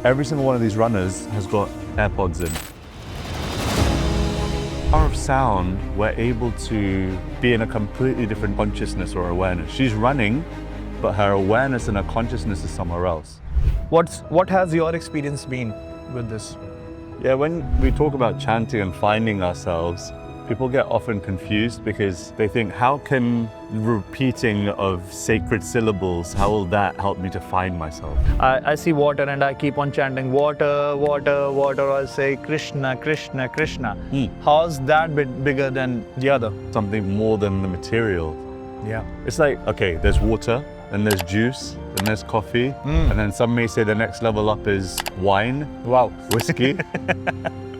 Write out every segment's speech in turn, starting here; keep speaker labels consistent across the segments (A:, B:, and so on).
A: Every single one of these runners has got AirPods in. Power of sound, we're able to be in a completely different consciousness or awareness. She's running, but her awareness and her consciousness is somewhere else.
B: What has your experience been with this?
A: Yeah, when we talk about chanting and finding ourselves, people get often confused because they think, how can repeating of sacred syllables, how will that help me to find myself?
B: I see water and I keep on chanting water, water, water, or I'll say Krishna, Krishna, Krishna. How's that bit bigger than the other?
A: Something more than the material.
B: Yeah.
A: It's like, okay, there's water, then there's juice, then there's coffee, and then some may say the next level up is wine,
B: Wow.
A: whiskey.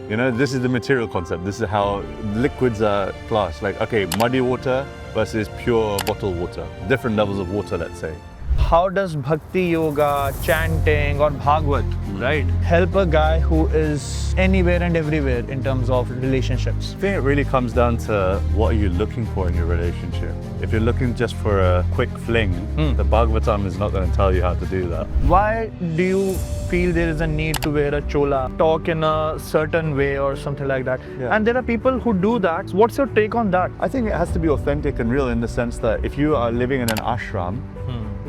A: You know, this is the material concept. This is how liquids are classed. Like, okay, muddy water versus pure bottled water. Different levels of water, let's say.
B: How does bhakti yoga, chanting, or Bhagavad, right, help a guy who is anywhere and everywhere in terms of relationships?
A: I think it really comes down to what are you looking for in your relationship. If you're looking just for a quick fling, the Bhagavatam is not going to tell you how to do that.
B: Why do you feel there is a need to wear a chola, talk in a certain way or something like that?
A: Yeah.
B: And there are people who do that. What's your take on that?
A: I think it has to be authentic and real in the sense that if you are living in an ashram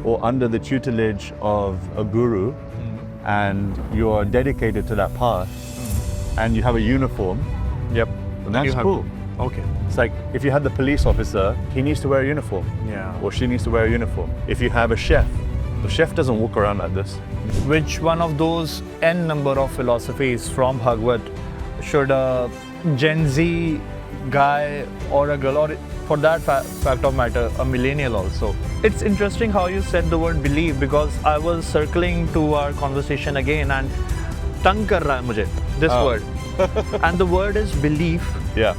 A: or under the tutelage of a guru and you're dedicated to that path and you have a uniform,
B: Yep.
A: then that's cool.
B: Okay.
A: It's like if you had the police officer, he needs to wear a uniform.
B: Yeah.
A: Or she needs to wear a uniform. If you have a chef, the chef doesn't walk around like this.
B: Which one of those n number of philosophies from Bhagavad should a Gen Z guy or a girl, or for that fact of matter, a millennial also? It's interesting how you said the word believe, because I was circling to our conversation again and tang kar raha hai mujhe, this word. And the word is belief
A: Yeah,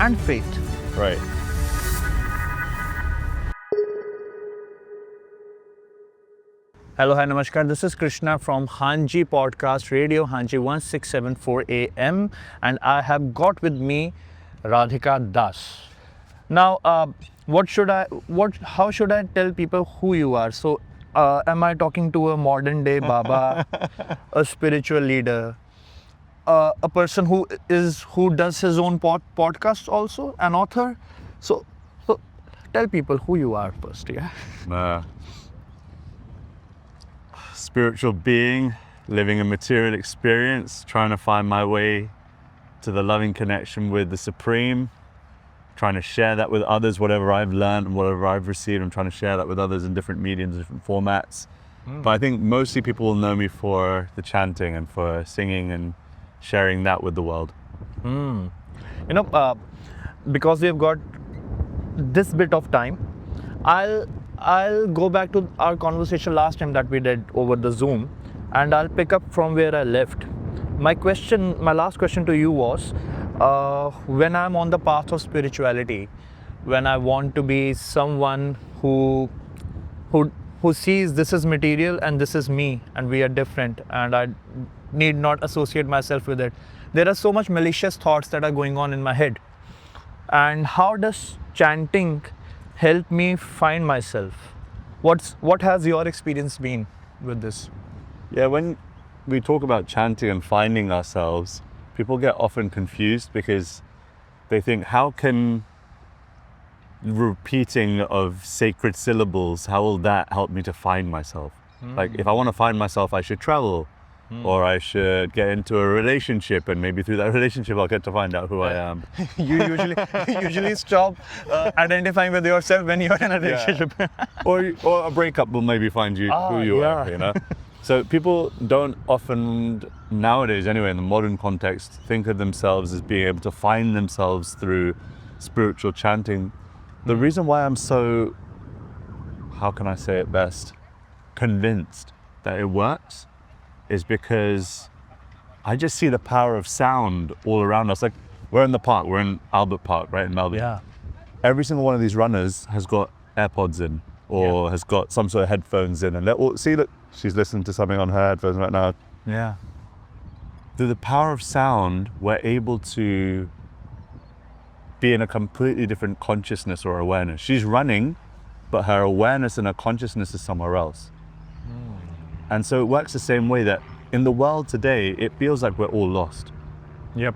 B: and faith.
A: right.
B: Hello, hi, namaskar. This is Krishna from Haanji Podcast, Radio Haanji 1674 AM, and I have got with me Radhika Das. Now, how should I tell people who you are? So, am I talking to a modern day Baba, a spiritual leader, a person who does his own podcast also, an author? So tell people who you are first, yeah?
A: Spiritual being, living a material experience, trying to find my way to the loving connection with the Supreme, trying to share that with others, whatever I've learned and whatever I've received, I'm trying to share that with others in different mediums, different formats. But I think mostly people will know me for the chanting and for singing and sharing that with the world.
B: You know, because we've got this bit of time, I'll go back to our conversation last time that we did over the Zoom, and I'll pick up from where I left. My last question to you was, when I'm on the path of spirituality, when I want to be someone who sees this is material and this is me and we are different and I need not associate myself with it, there are so much malicious thoughts that are going on in my head. And how does chanting help me find myself? What has your experience been with this?
A: Yeah, when we talk about chanting and finding ourselves, people get often confused because they think, how can repeating of sacred syllables, how will that help me to find myself? Like, if I want to find myself, I should travel, or I should get into a relationship, and maybe through that relationship I'll get to find out who I am.
B: You usually stop identifying with yourself when you're in a relationship.
A: or a breakup will maybe find you who you are, you know? So people don't often, nowadays anyway, in the modern context, think of themselves as being able to find themselves through spiritual chanting. The reason why I'm so, how can I say it best, convinced that it works is because I just see the power of sound all around us. Like, we're in the park, we're in Albert Park, right, in Melbourne.
B: Yeah.
A: Every single one of these runners has got AirPods in, or has got some sort of headphones in, and look, she's listening to something on her headphones right now.
B: Yeah.
A: Through the power of sound, we're able to be in a completely different consciousness or awareness. She's running, but her awareness and her consciousness is somewhere else. And so it works the same way that in the world today, it feels like we're all lost.
B: Yep.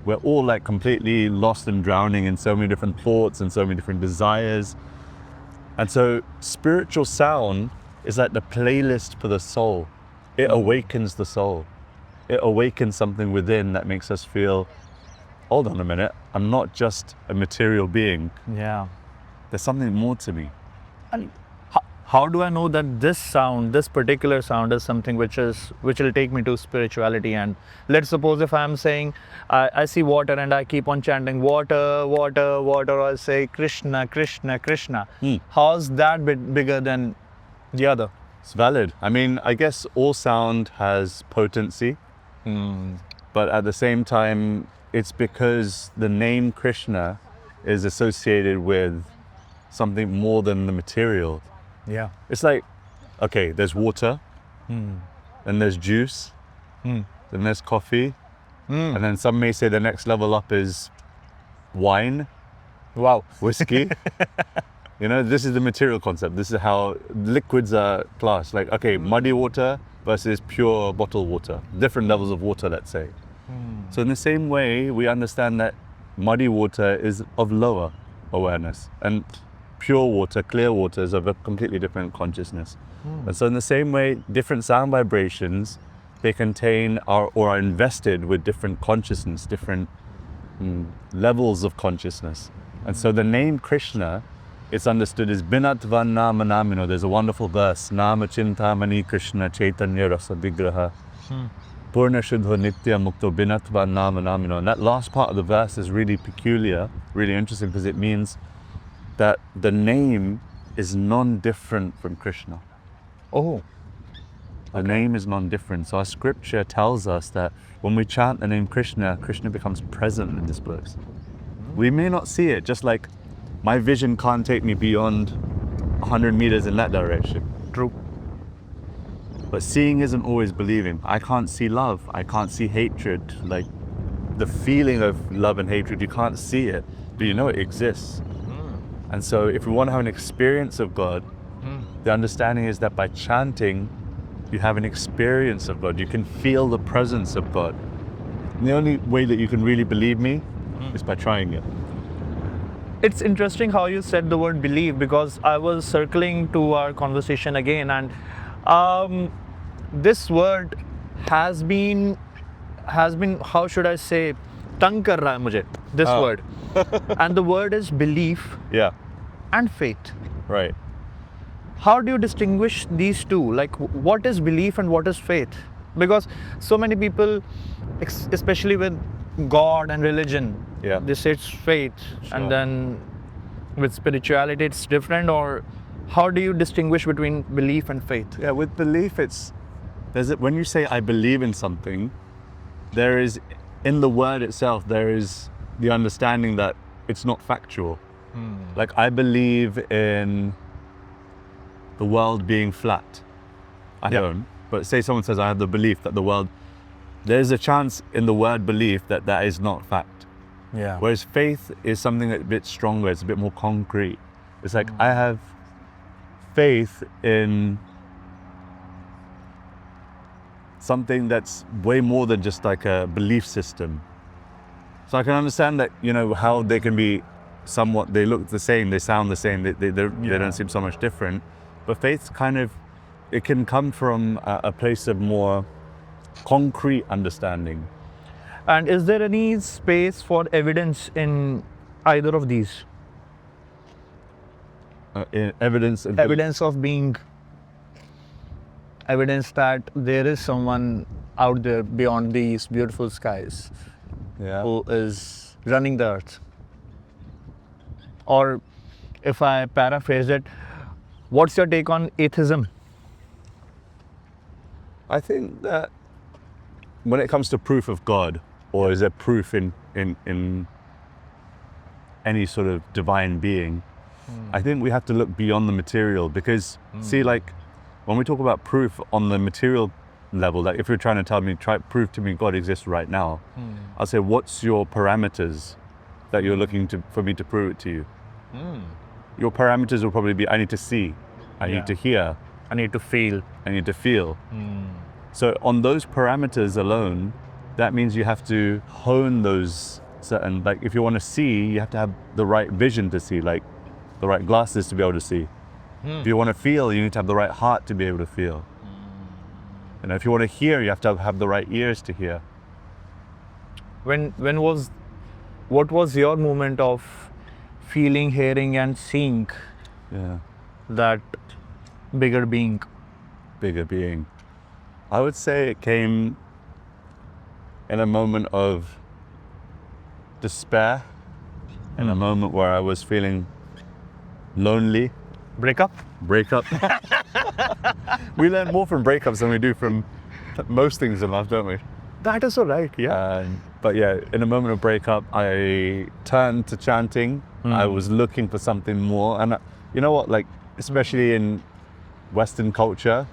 A: We're all like completely lost and drowning in so many different thoughts and so many different desires. And so spiritual sound is like the playlist for the soul. It awakens the soul. It awakens something within that makes us feel, hold on a minute, I'm not just a material being.
B: Yeah.
A: There's something more to me.
B: And how do I know that this particular sound is something which will take me to spirituality? And let's suppose if I'm saying, I see water and I keep on chanting water, water, water, or I say Krishna, Krishna, Krishna. How's that bit bigger than the other?
A: It's valid. I mean, I guess all sound has potency, but at the same time, it's because the name Krishna is associated with something more than the material.
B: Yeah.
A: It's like, okay, there's water, then there's juice, then there's coffee, and then some may say the next level up is wine,
B: Wow.
A: whiskey. You know, this is the material concept. This is how liquids are classed. Like, okay, muddy water versus pure bottled water. Different levels of water, let's say. So in the same way, we understand that muddy water is of lower awareness, and pure water, clear water, is of a completely different consciousness. And so in the same way, different sound vibrations, they contain or are invested with different consciousness, different levels of consciousness. And so the name Krishna, it's understood as Binatvan Nama Namino. There's a wonderful verse, Nama Chintamani Krishna Chaitanya Rasa Vigraha Purna Shuddha Nitya Mukto Binatvan Nama Namino. And that last part of the verse is really peculiar, really interesting, because it means that the name is non-different from Krishna.
B: Oh.
A: The name is non-different. So our scripture tells us that when we chant the name Krishna, Krishna becomes present in this place. We may not see it, just like my vision can't take me beyond 100 meters in that direction.
B: True.
A: But seeing isn't always believing. I can't see love. I can't see hatred. Like the feeling of love and hatred, you can't see it, but you know it exists. And so if we want to have an experience of God, the understanding is that by chanting, you have an experience of God. You can feel the presence of God. And the only way that you can really believe me is by trying it.
B: It's interesting how you said the word believe, because I was circling to our conversation again, and this word has been, how should I say, tang kar raha hai mujhe, this word. And the word is belief and faith.
A: Right.
B: How do you distinguish these two? Like, what is belief and what is faith? Because so many people, especially with God and religion, they say it's faith, and then with spirituality it's different. Or how do you distinguish between belief and faith?
A: Yeah, with belief, when you say I believe in something, there is, in the word itself, there is the understanding that it's not factual. Like, I believe in the world being flat. I don't. But say someone says I have the belief that the world, there's a chance in the word belief that that is not fact.
B: Yeah.
A: Whereas faith is something that's a bit stronger, it's a bit more concrete. It's like, I have faith in something that's way more than just like a belief system. So I can understand that, you know, how they can be somewhat, they look the same, they sound the same, they don't seem so much different. But faith kind of, it can come from a place of more concrete understanding.
B: And is there any space for evidence in either of these?
A: Evidence
B: of being, evidence that there is someone out there beyond these beautiful skies who is running the earth. Or if I paraphrase it, what's your take on atheism?
A: I think that when it comes to proof of God, or is there proof in any sort of divine being, I think we have to look beyond the material, because see, like when we talk about proof on the material level, like if you're trying to prove to me God exists right now, I'll say, what's your parameters that you're looking for me to prove it to you? Your parameters will probably be, I need to see, I need to hear,
B: I need to feel.
A: I need to feel. So on those parameters alone, that means you have to hone those certain, like if you want to see, you have to have the right vision to see, like the right glasses to be able to see. If you want to feel, you need to have the right heart to be able to feel. And if you want to hear, you have to have the right ears to hear.
B: What was your moment of feeling, hearing and seeing that bigger being?
A: Bigger being. I would say it came in a moment of despair, in a moment where I was feeling lonely.
B: Breakup?
A: We learn more from breakups than we do from most things in life, don't we?
B: That is so right, yeah.
A: But yeah, in a moment of breakup, I turned to chanting. I was looking for something more. And you know what, like, especially in Western culture,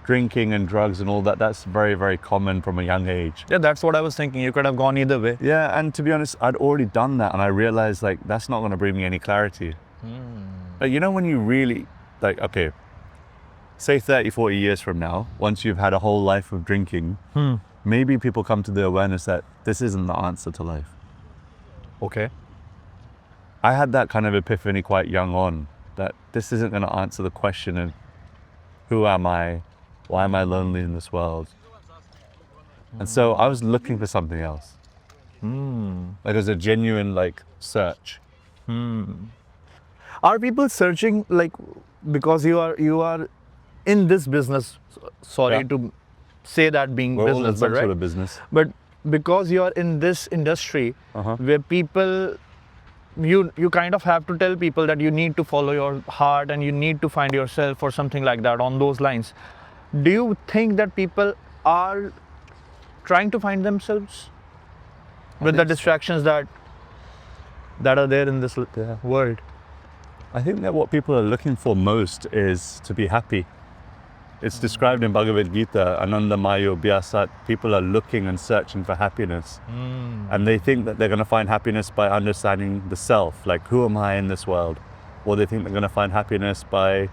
A: drinking and drugs and all that, that's very, very common from a young age.
B: Yeah, that's what I was thinking. You could have gone either way.
A: Yeah, and to be honest, I'd already done that and I realized like that's not going to bring me any clarity. Like, you know, when you really, like, okay, say 30, 40 years from now, once you've had a whole life of drinking, maybe people come to the awareness that this isn't the answer to life.
B: Okay.
A: I had that kind of epiphany quite young on, that this isn't going to answer the question of who am I? Why am I lonely in this world? And so I was looking for something else. Like, it was a genuine, like, search.
B: Are people searching, like, because you are in this business, sorry to say that being
A: We're all in
B: business,
A: some
B: but right?
A: sort of business.
B: But because you are in this industry where people, you kind of have to tell people that you need to follow your heart and you need to find yourself or something like that on those lines. Do you think that people are trying to find themselves with the distractions that are there in this world?
A: I think that what people are looking for most is to be happy. It's described in Bhagavad Gita, Ananda Mayo Bhyasat. People are looking and searching for happiness. And they think that they're going to find happiness by understanding the self, like, who am I in this world? Or they think they're going to find happiness by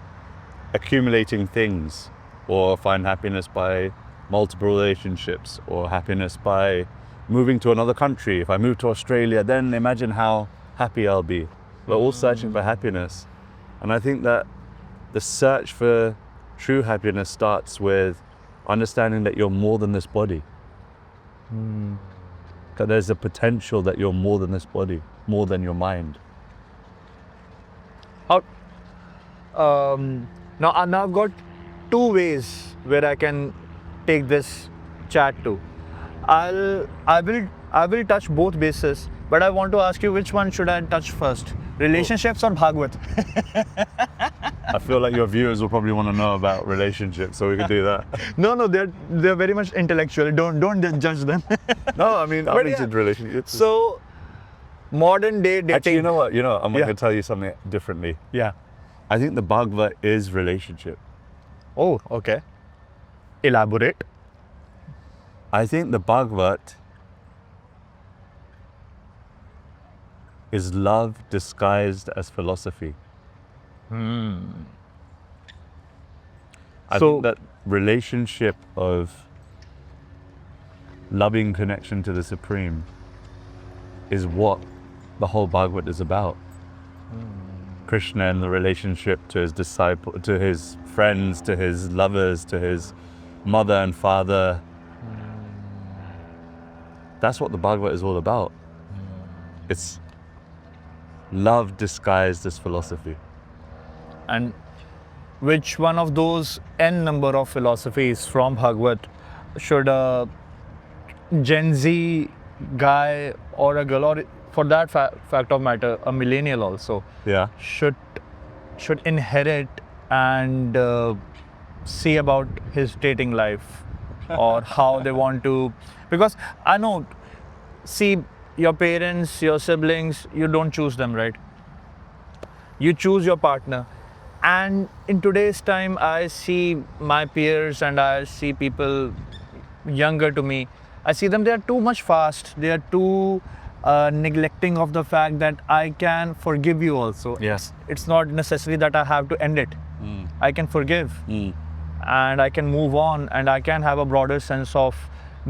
A: accumulating things, or find happiness by multiple relationships, or happiness by moving to another country. If I move to Australia, then imagine how happy I'll be. We're all searching for happiness. And I think that the search for true happiness starts with understanding that you're more than this body. That there's a potential that you're more than this body, more than your mind.
B: Now I've got two ways where I can take this chat to. I will touch both bases, but I want to ask you, which one should I touch first? Relationships or Bhagavad?
A: I feel like your viewers will probably want to know about relationships, so we could do that.
B: No, they're very much intellectual. Don't judge them.
A: No, I mean, I'm into relationships.
B: So, modern day dating.
A: Actually, you know what? I'm going to tell you something differently.
B: Yeah.
A: I think the Bhagavad is relationship.
B: Oh, okay. Elaborate.
A: I think the Bhagavad is love disguised as philosophy. I think that relationship of loving connection to the Supreme is what the whole Bhagavad is about. Krishna and the relationship to his disciple, to his friends, to his lovers, to his mother and father. That's what the Bhagavad is all about. It's love disguised as philosophy.
B: And which one of those n number of philosophies from Bhagavad should a Gen Z guy or a girl, or for that fact of matter, a millennial also, should inherit and see about his dating life or how they want to? Because I know, see, your parents, your siblings, you don't choose them, right? You choose your partner. And in today's time, I see my peers and I see people younger to me. I see them, they are too much fast. They are too neglecting of the fact that I can forgive you also.
A: Yes.
B: It's not necessary that I have to end it. I can forgive. and I can move on, and I can have a broader sense of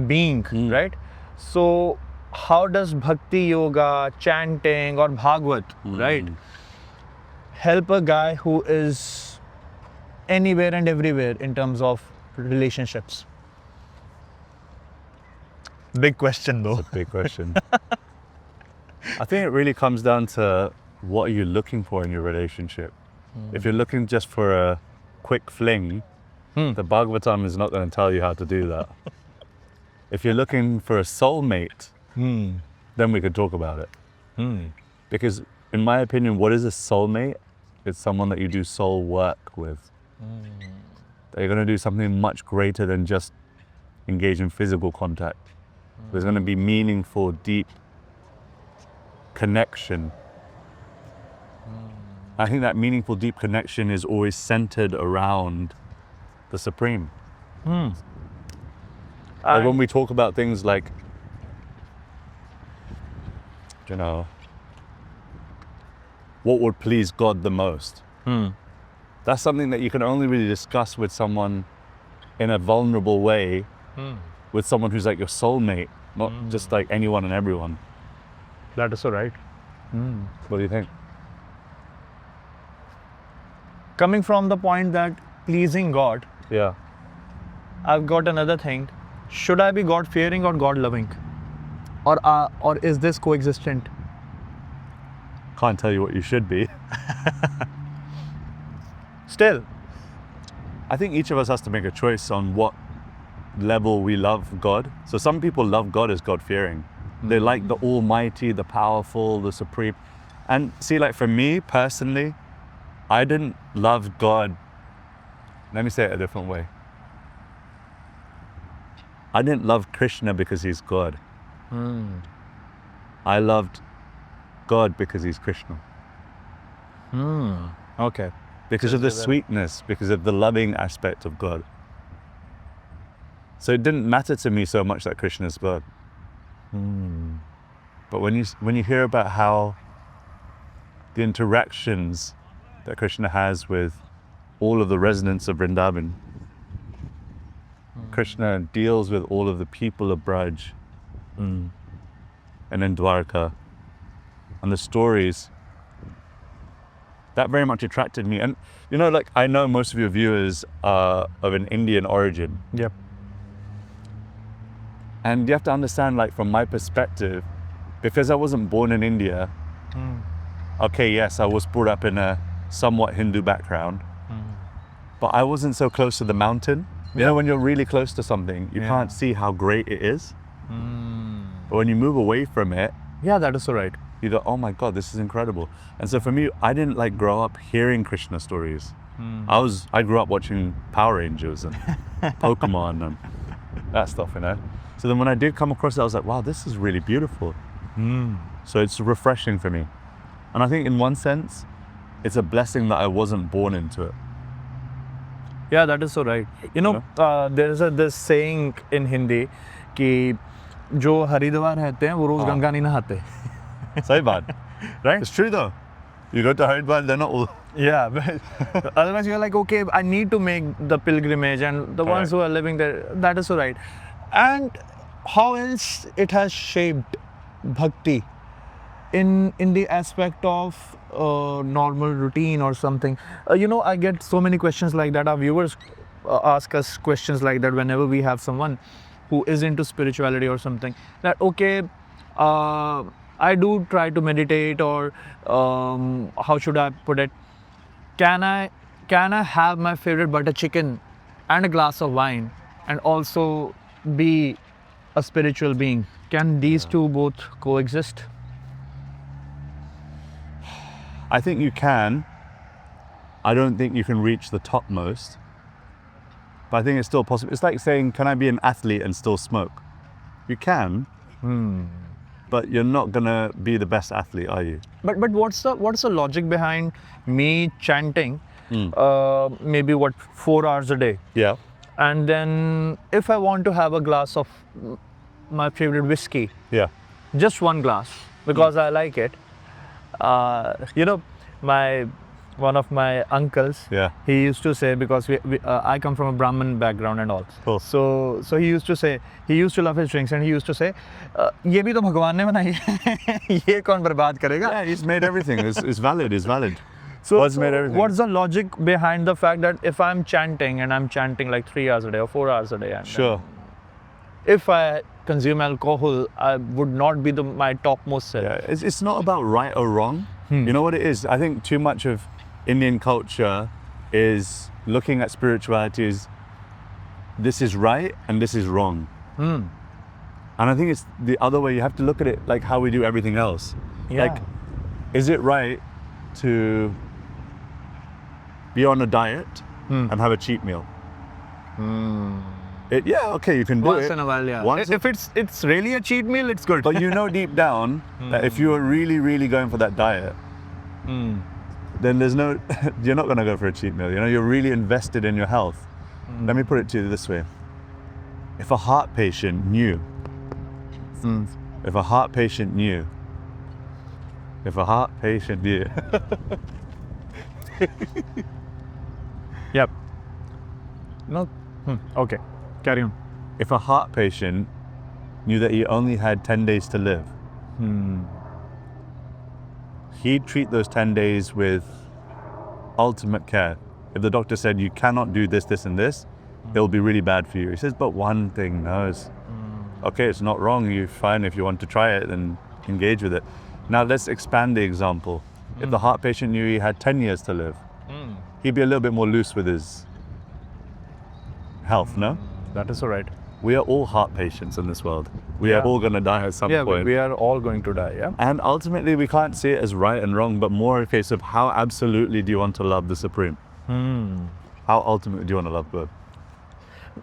B: being, right? So how does bhakti yoga, chanting, or Bhagavad, right, help a guy who is anywhere and everywhere in terms of relationships? Big question though.
A: It's a big question. I think it really comes down to what are you looking for in your relationship. If you're looking just for a quick fling, the Bhagavatam is not going to tell you how to do that. If you're looking for a soulmate, then we could talk about it. Because in my opinion, what is a soulmate? It's someone that you do soul work with. They're going to do something much greater than just engage in physical contact. There's going to be meaningful, deep connection. I think that meaningful, deep connection is always centered around the Supreme. Like when we talk about things like, you know, what would please God the most? That's something that you can only really discuss with someone in a vulnerable way, with someone who's like your soulmate, not just like anyone and everyone.
B: That is so right.
A: What do you think?
B: Coming from the point that pleasing God,
A: Yeah.
B: I've got another thing. Should I be God fearing or God loving? Or is this coexistent?
A: Can't tell you what you should be.
B: Still.
A: I think each of us has to make a choice on what level we love God. So some people love God as God-fearing. They like the Almighty, the powerful, the Supreme. And see, like for me personally, I didn't love God. Let me say it a different way. I didn't love Krishna because he's God. I loved God because he's Krishna.
B: Okay.
A: Because of the sweetness, because of the loving aspect of God. So it didn't matter to me so much that Krishna is God. But when you hear about how the interactions that Krishna has with all of the residents of Vrindavan, Krishna deals with all of the people of Braj, and in Dwarka, and the stories, that very much attracted me. And you know, like I know most of your viewers are of an Indian origin.
B: Yep.
A: And you have to understand, like from my perspective, because I wasn't born in India, okay, yes, I was brought up in a somewhat Hindu background, but I wasn't so close to the mountain. You know, when you're really close to something, you can't see how great it is. But when you move away from it,
B: Yeah, that is so right.
A: you go, oh my God, this is incredible. And so for me, I didn't like grow up hearing Krishna stories. I grew up watching Power Rangers and Pokemon and that stuff, you know. So then when I did come across it, I was like, wow, this is really beautiful. So it's refreshing for me. And I think in one sense, it's a blessing that I wasn't born into it.
B: Yeah, that is so right. You know, there is this saying in Hindi कि जो हरिद्वार रहते हैं वो रोज गंगा नहीं नहाते.
A: Say bad.
B: Right?
A: It's true though. You go to Haridwar, they're not all...
B: Yeah, but otherwise you're like, okay, I need to make the pilgrimage, and the ones who are living there, that is so right. And how else it has shaped bhakti in the aspect of normal routine or something. You know, I get so many questions like that. Our viewers ask us questions like that whenever we have someone who is into spirituality or something. That, okay, I do try to meditate, or how should I put it? Can I have my favorite butter chicken and a glass of wine and also be a spiritual being? Can these two both coexist?
A: I think you can. I don't think you can reach the topmost. But I think it's still possible. It's like saying, can I be an athlete and still smoke? You can. But you're not gonna be the best athlete, are you?
B: But what's the logic behind me chanting maybe 4 hours a day?
A: Yeah.
B: And then if I want to have a glass of my favorite whiskey,
A: Yeah.
B: just one glass, because I like it. You know, my one of my uncles, he used to say, because I come from a Brahmin background and all.
A: Cool.
B: So he used to say, he used to love his drinks, and he used to say, ये भी तो भगवान ने बनाई है, ये कौन बर्बाद करेगा?
A: Yeah, he's made everything. It's valid. It's valid.
B: So
A: God's made everything.
B: What's the logic behind the fact that if I'm chanting and I'm chanting like 3 hours a day or 4 hours a day, and
A: Sure.
B: if I consume alcohol, I would not be my topmost self.
A: Yeah, it's not about right or wrong. You know what it is? I think too much of Indian culture is looking at spirituality as this is right and this is wrong. And I think it's the other way. You have to look at it like how we do everything else.
B: Yeah.
A: Like, is it right to be on a diet and have a cheat meal? Okay, you can do
B: Once
A: it.
B: in a while, yeah.
A: Once
B: If it's really a cheat meal, it's good.
A: But you know deep down that if you are really, really going for that diet, then there's no, you're not going to go for a cheat meal. You know, you're really invested in your health. Let me put it to you this way. If a heart patient knew, if a heart patient knew,
B: Yep. No. Okay. Carry on.
A: If a heart patient knew that he only had 10 days to live, he'd treat those 10 days with ultimate care. If the doctor said, you cannot do this, this, and this, it'll be really bad for you. He says, but one thing, no, okay, it's not wrong. You're fine. If you want to try it, then engage with it. Now let's expand the example. If the heart patient knew he had 10 years to live, he'd be a little bit more loose with his health, no?
B: That is all right.
A: We are all heart patients in this world. We are all going to die at some point.
B: We are all going to die, yeah?
A: And ultimately, we can't see it as right and wrong, but more a case of how absolutely do you want to love the Supreme? How ultimately do you want to love God?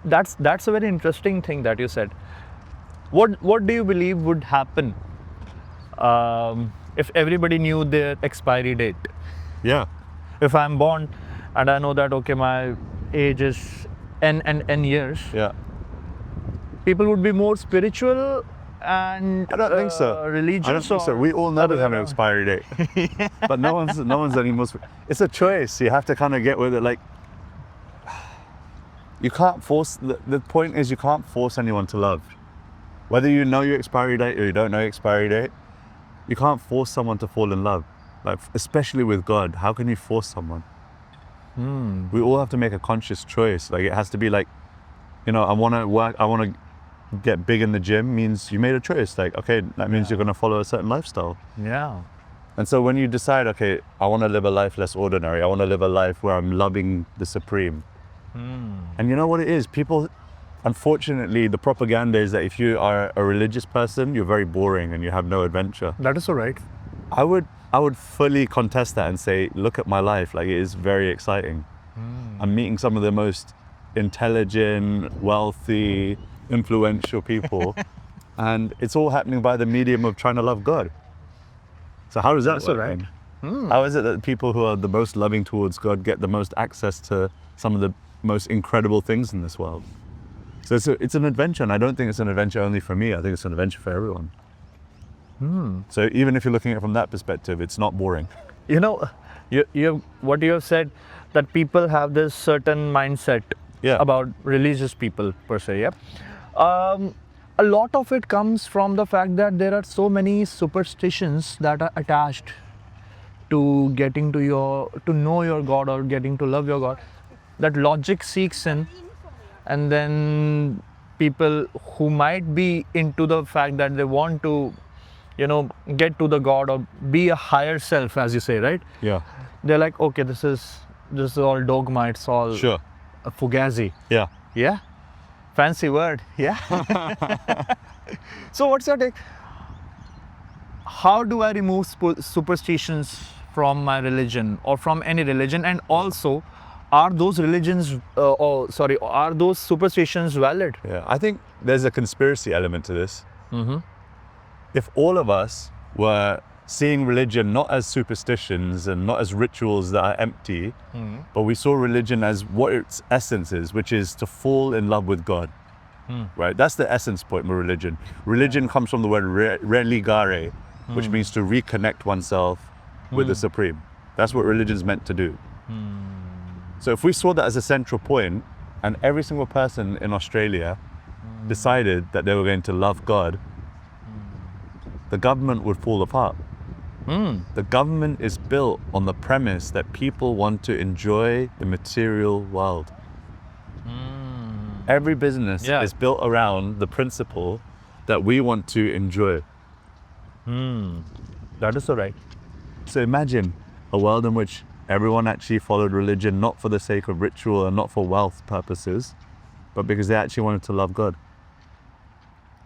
B: That's a very interesting thing that you said. What do you believe would happen if everybody knew their expiry date?
A: Yeah.
B: If I'm born and I know that, okay, my age is N years,
A: Yeah.
B: people would be more spiritual and
A: I don't think so.
B: religious.
A: I don't think so. We all know we have an expiry date, but no one's any more. It's a choice. You have to kind of get with it. Like, you can't force. The point is, you can't force anyone to love. Whether you know your expiry date or you don't know your expiry date, you can't force someone to fall in love. Like, especially with God, how can you force someone? We all have to make a conscious choice. Like, it has to be like, you know, I want to work. I want to get big in the gym. Means you made a choice. Like, okay, that means you're going to follow a certain lifestyle.
B: Yeah.
A: And so when you decide, okay, I want to live a life less ordinary. I want to live a life where I'm loving the Supreme. And you know what it is? People, unfortunately, the propaganda is that if you are a religious person, you're very boring and you have no adventure.
B: That is all right.
A: I would fully contest that and say, look at my life. Like, it is very exciting. I'm meeting some of the most intelligent, wealthy, influential people. And it's all happening by the medium of trying to love God. So how does that work?
B: all right.
A: How is it that people who are the most loving towards God get the most access to some of the most incredible things in this world? So it's an adventure, and I don't think it's an adventure only for me. I think it's an adventure for everyone. So even if you're looking at it from that perspective, it's not boring.
B: You know, what you have said, that people have this certain mindset about religious people per se. Yeah. A lot of it comes from the fact that there are so many superstitions that are attached to getting to know your God or getting to love your God, that logic seeks in, and then people who might be into the fact that they want to, you know, get to the God or be a higher self, as you say, right?
A: Yeah.
B: They're like, okay, this is all dogma, it's all a fugazi.
A: Yeah.
B: Yeah? Fancy word, yeah? So what's your take? How do I remove superstitions from my religion or from any religion? And also, are those are those superstitions valid?
A: Yeah, I think there's a conspiracy element to this. If all of us were seeing religion not as superstitions and not as rituals that are empty, but we saw religion as what its essence is, which is to fall in love with God. Right? That's the essence point of religion. Religion comes from the word religare, which means to reconnect oneself with the Supreme. That's what religion's meant to do. So if we saw that as a central point, and every single person in Australia decided that they were going to love God, the government would fall apart. The government is built on the premise that people want to enjoy the material world. Every business is built around the principle that we want to enjoy.
B: That is so right.
A: So imagine a world in which everyone actually followed religion not for the sake of ritual and not for wealth purposes, but because they actually wanted to love God.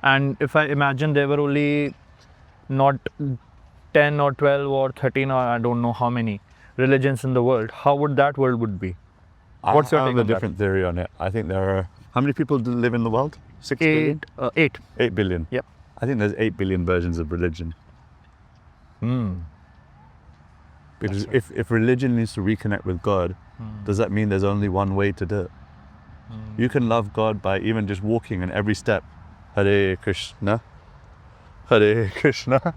B: And if I imagine there were only not 10 or 12 or 13 or I don't know how many religions in the world, how would that world would be? What's your
A: I
B: take
A: have a
B: on
A: different theory on it. I think there are, how many people do live in the world? 6 billion?
B: 8.
A: 8 billion.
B: Yep.
A: I think there's 8 billion versions of religion. Because if religion needs to reconnect with God, does that mean there's only one way to do it? You can love God by even just walking in every step. Hare Krishna, Hare Krishna.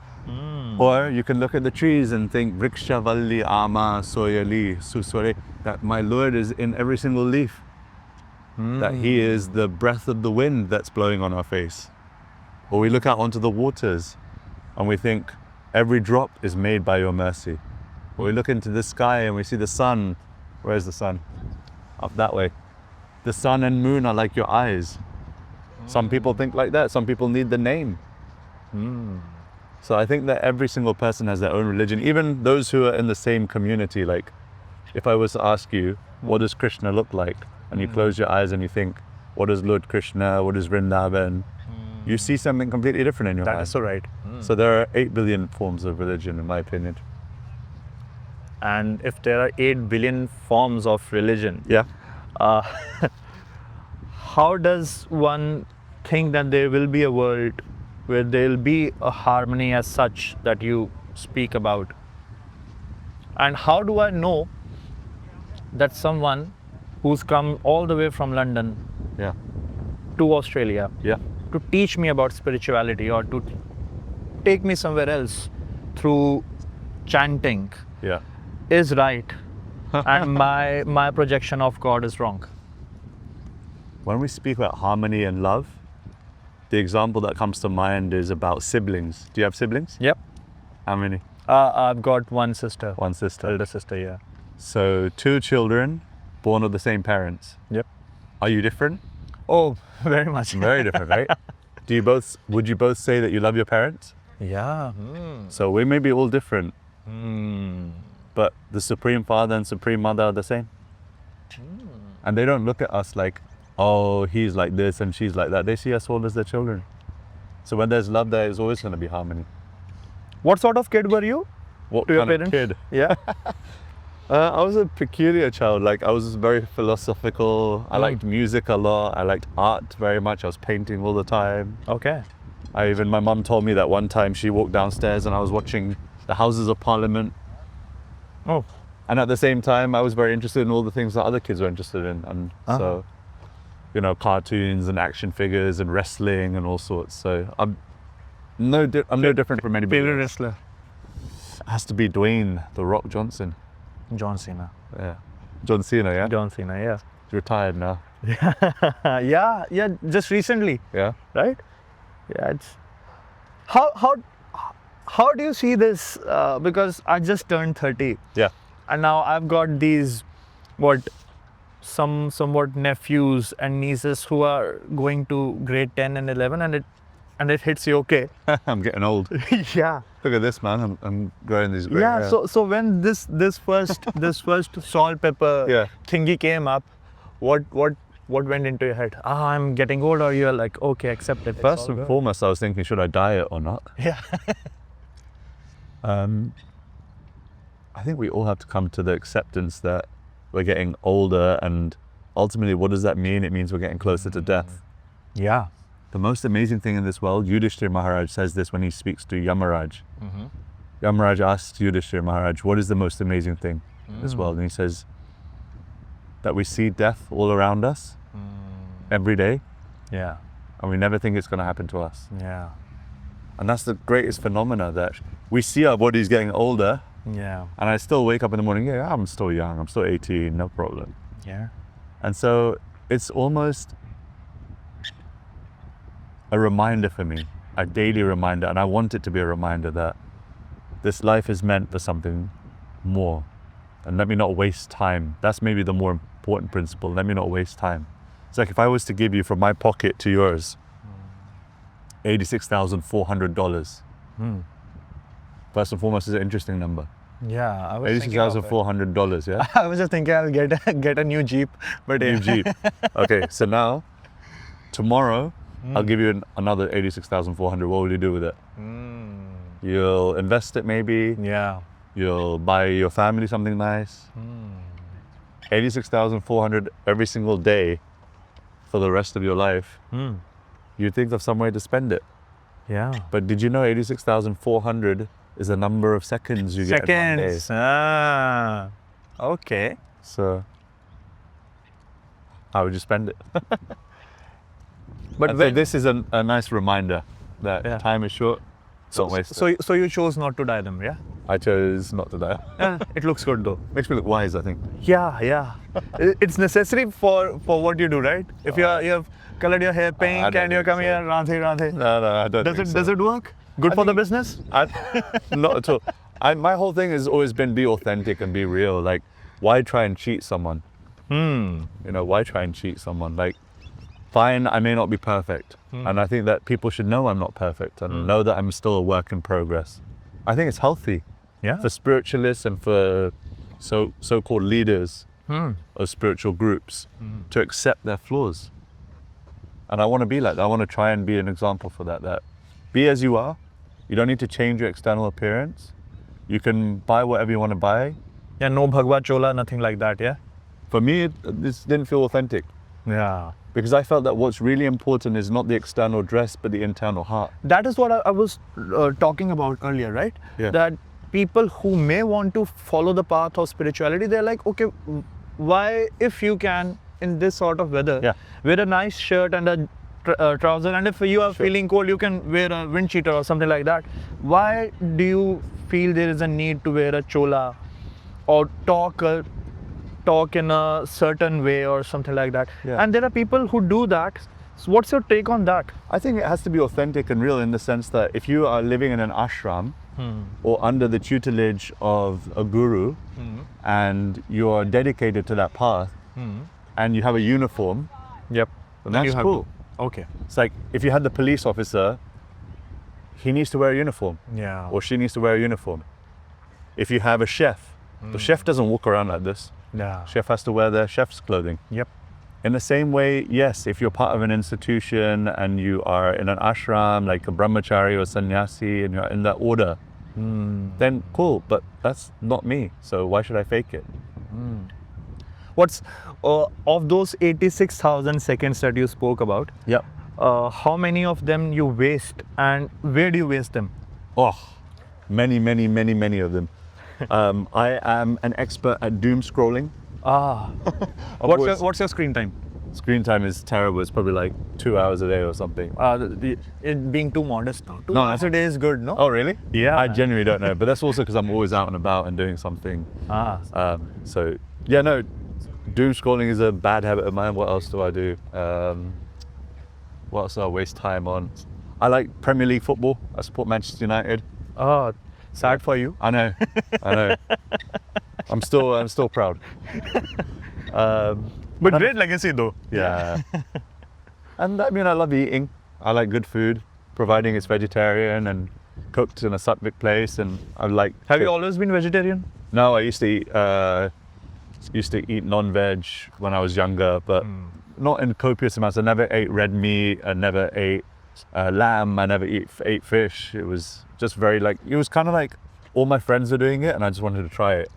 A: Or you can look at the trees and think, Vriksha Valli Ama Soyali Susware, that my Lord is in every single leaf. That He is the breath of the wind that's blowing on our face. Or we look out onto the waters and we think, every drop is made by your mercy. Or we look into the sky and we see the sun. Where's the sun? Up that way. The sun and moon are like your eyes. Some people think like that. Some people need the name. So I think that every single person has their own religion, even those who are in the same community. Like, if I was to ask you, what does Krishna look like? And you close your eyes and you think, what is Lord Krishna? What is Vrindavan? You see something completely different in your mind.
B: That is so right.
A: So there are 8 billion forms of religion, in my opinion.
B: And if there are 8 billion forms of religion, how does one think that there will be a world where there will be a harmony as such that you speak about? And how do I know that someone who's come all the way from London to Australia to teach me about spirituality or to take me somewhere else through chanting is right and my projection of God is wrong?
A: When we speak about harmony and love, the example that comes to mind is about siblings. Do you have siblings?
B: Yep.
A: How many?
B: I've got one sister.
A: One sister.
B: Elder sister, yeah.
A: So 2 children born of the same parents.
B: Yep.
A: Are you different?
B: Oh, very much.
A: Very different, right? Would you both say that you love your parents?
B: Yeah.
A: So we may be all different, but the Supreme Father and Supreme Mother are the same. And they don't look at us like, oh, he's like this and she's like that. They see us all as their children. So when there's love, there is always going to be harmony.
B: What sort of kid were you?
A: What
B: to your
A: kind of
B: parents?
A: kid?
B: Yeah.
A: I was a peculiar child. Like, I was very philosophical. I liked music a lot. I liked art very much. I was painting all the time.
B: Okay.
A: My mum told me that one time she walked downstairs and I was watching the Houses of Parliament.
B: Oh.
A: And at the same time, I was very interested in all the things that other kids were interested in. And so, cartoons and action figures and wrestling and all sorts. So I'm no different from anybody.
B: Favorite wrestler?
A: It has to be Dwayne "The Rock" Johnson.
B: John Cena.
A: Yeah. John Cena, yeah?
B: John Cena, yeah.
A: He's retired now.
B: yeah, just recently.
A: Yeah.
B: Right? Yeah, it's... How do you see this? Because I just turned 30.
A: Yeah.
B: And now I've got these, somewhat nephews and nieces who are going to grade 10 and 11 and it hits you okay.
A: I'm getting old.
B: Yeah.
A: Look at this, man. I'm growing these great
B: Yeah.
A: hair.
B: So when this first salt pepper thingy came up, what went into your head? I'm getting old, or you're like, okay, accept it.
A: First and foremost, I was thinking, should I diet or not?
B: Yeah.
A: I think we all have to come to the acceptance that we're getting older, and ultimately, what does that mean? It means we're getting closer to death.
B: Yeah.
A: The most amazing thing in this world, Yudhishthira Maharaj says this when he speaks to Yamaraj. Yamaraj asks Yudhishthira Maharaj, what is the most amazing thing in this world? And he says that we see death all around us every day.
B: Yeah.
A: And we never think it's going to happen to us.
B: Yeah.
A: And that's the greatest phenomena, that we see our bodies getting older,
B: Yeah.
A: And I still wake up in the morning, yeah, I'm still young, I'm still 18, no problem.
B: Yeah.
A: And so it's almost a reminder for me, a daily reminder, and I want it to be a reminder that this life is meant for something more. And let me not waste time. That's maybe the more important principle. Let me not waste time. It's like if I was to give you from my pocket to yours, $86,400. First and foremost, is an interesting number.
B: Yeah, I was thinking of it.
A: $86,400, yeah?
B: I was just thinking I'll get a new Jeep, but
A: New Jeep. Okay, so now, tomorrow, I'll give you another $86,400. What will you do with it? You'll invest it maybe.
B: Yeah.
A: You'll buy your family something nice. 86,400 every single day for the rest of your life. You think of some way to spend it.
B: Yeah.
A: But did you know 86,400 is the number of seconds you get in one day?
B: Seconds. Ah. Okay.
A: So, how would you spend it?
B: But
A: And so this is a nice reminder that time is short. Don't waste it.
B: So you chose not to dye them, yeah?
A: I chose not to die.
B: It looks good though.
A: Makes me look wise, I think.
B: Yeah. It's necessary for what you do, right? If you have colored your hair pink and you're coming here, Radhe.
A: No, I don't think so.
B: Does it work? Good for the business?
A: Not at all. My whole thing has always been be authentic and be real. Like, why try and cheat someone? You know, why try and cheat someone? Like, fine, I may not be perfect. And I think that people should know I'm not perfect and know that I'm still a work in progress. I think it's healthy for spiritualists and for so-called leaders of spiritual groups to accept their flaws. And I want to be like that. I want to try and be an example for that be as you are. You don't need to change your external appearance. You can buy whatever you want to buy.
B: Yeah, no bhagwa chola, nothing like that, yeah?
A: For me, this didn't feel authentic.
B: Yeah.
A: Because I felt that what's really important is not the external dress, but the internal heart.
B: That is what I was talking about earlier, right?
A: Yeah.
B: That people who may want to follow the path of spirituality, they're like, okay, why, if you can, in this sort of weather, wear a nice shirt and a trouser, and if you are feeling cold, you can wear a wind cheater or something like that. Why do you feel there is a need to wear a chola or talk in a certain way or something like that? And there are people who do that. So what's your take on that?
A: I think it has to be authentic and real in the sense that if you are living in an ashram or under the tutelage of a guru and you are dedicated to that path and you have a uniform, then that's cool.
B: Okay.
A: It's like if you had the police officer, he needs to wear a uniform.
B: Yeah.
A: Or she needs to wear a uniform. If you have a chef, the chef doesn't walk around like this.
B: Yeah.
A: Chef has to wear their chef's clothing.
B: Yep.
A: In the same way, yes, if you're part of an institution and you are in an ashram like a brahmachari or sannyasi and you're in that order, then cool, but that's not me. So why should I fake it?
B: What's of those 86,000 seconds that you spoke about?
A: Yep.
B: How many of them you waste, and where do you waste them?
A: Oh, many of them. I am an expert at doom scrolling.
B: What's your screen time?
A: Screen time is terrible. It's probably like 2 hours a day or something.
B: It being too modest now. 2
A: No,
B: hours a day is good, no?
A: Oh, really?
B: Yeah.
A: I genuinely don't know, but that's also because I'm always out and about and doing something. So, yeah, no, doom scrolling is a bad habit of mine. What else do I do? What else do I waste time on? I like Premier League football. I support Manchester United.
B: Oh, sad for you.
A: I know. I'm still proud.
B: But great legacy though.
A: Yeah. And I mean, I love eating. I like good food, providing it's vegetarian and cooked in a sattvic place. And I like.
B: Have you always been vegetarian?
A: No, I used to eat non-veg when I was younger, but not in copious amounts. I never ate red meat. I never ate lamb. I never ate fish. It was just very it was kind of like all my friends are doing it, and I just wanted to try it.